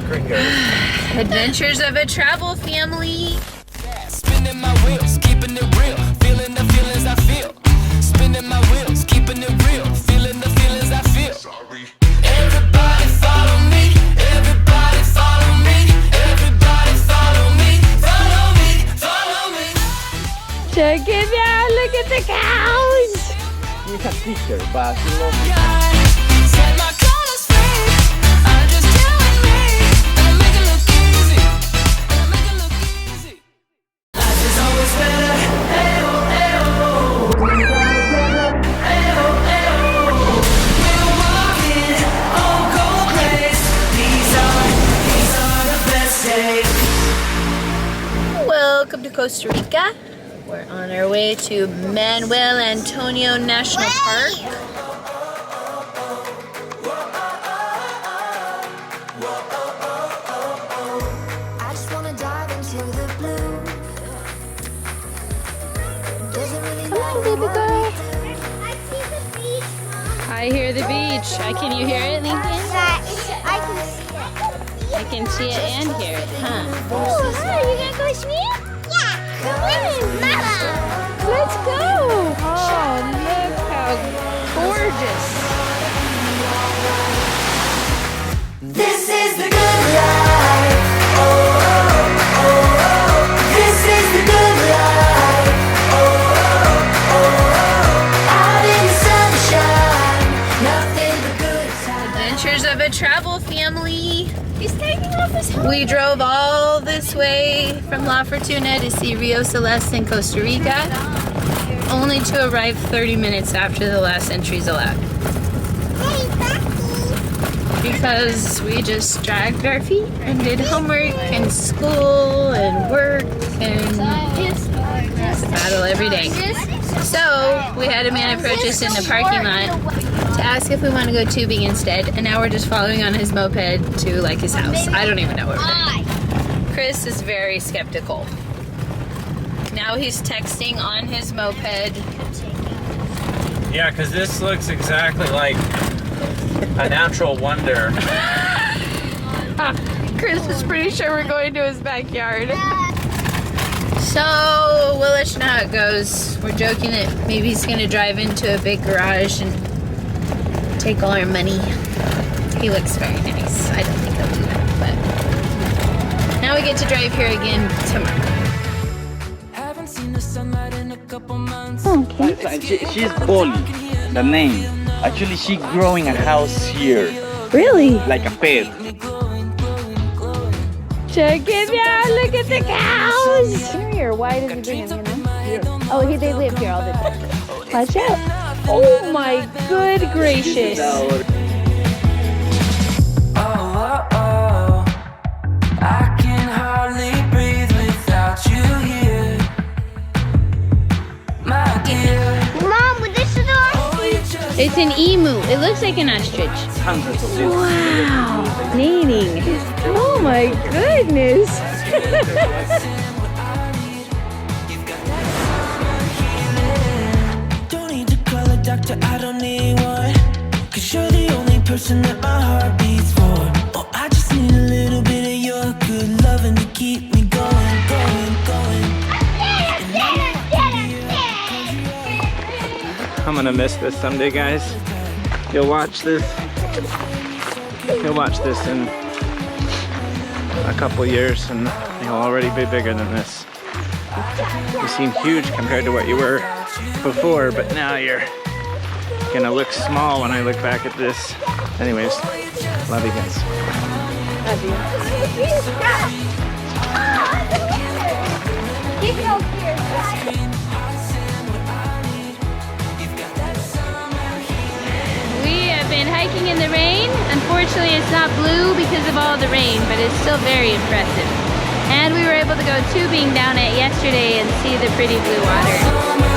gringos. Adventures of a travel family. Spinning my wheels, keeping it real, feeling the feelings I feel. Spinning my wheels, keeping it real, feeling the feelings I feel. Sorry. Everybody follow me, everybody follow me, everybody follow me, follow me, follow me. Check it out, look at the cows. He's a teacher, but he loves Set my colors free, I'm just telling me, and I make it look easy, and I make it look easy. Life is always better, ayo, ayo. Ayo, ayo. We're walking on gold grace. These are the best days. Welcome to Costa Rica. We're on our way to Manuel Antonio National Park. I just wanna dive into the blue. Doesn't really Come on, baby girl. I see the beach, Mom. I hear the beach. Can you hear it, Lincoln? I can see it. I can see it and hear it, huh? Oh, you gonna go swim? Yeah. Come on, Mama. Let's go. Oh, look how gorgeous. This is the good life. Oh, oh, oh, oh. This is the good life. Oh, oh, oh. Out in the sunshine, nothing but good times. Adventures of a travel family. He's taking off his helmet. We drove all this way from La Fortuna to see Rio Celeste in Costa Rica, only to arrive 30 minutes after the last entries allowed. Hey, Bucky. Because we just dragged our feet and did homework and school and work and it's a battle every day. So we had a man approach us in the parking lot to ask if we want to go tubing instead, and now we're just following on his moped to like his house. I don't even know where we're going. Chris is very skeptical. Now he's texting on his moped. Yeah, because this looks exactly like a natural wonder. Chris is pretty sure we're going to his backyard. So we'll let you know how it goes. We're joking that maybe he's gonna drive into a big garage and take all our money. He looks very nice. I don't think he'll do that, but now we get to drive here again tomorrow. Haven't seen the sunlight in a couple months. She's Polly, the name. Actually, she growing a house here, Really? like a pet. Check it out, look at the cows! Come here, why does he bring them, you know? Oh, they live here all the time. Watch out. Oh my good gracious. Oh, oh, oh. I can hardly breathe without you here, my dear. Mom, this is our It's an emu. It looks like an ostrich. Hundreds of them. Wow. Neating. Oh my goodness. Don't need to call a doctor, I don't need one. 'Cause you're the only person that my heart beats for. Oh, I just need a little bit of your good loving to keep me going, going, going. I'm gonna miss this someday, guys. You'll watch this. You'll watch this in a couple years and you'll already be bigger than this. You seem huge compared to what you were before, but now you're gonna look small when I look back at this. Anyways, love you guys. Love you. We have been hiking in the rain. Unfortunately, it's not blue because of all the rain, but it's still very impressive. And we were able to go tubing down it yesterday and see the pretty blue water.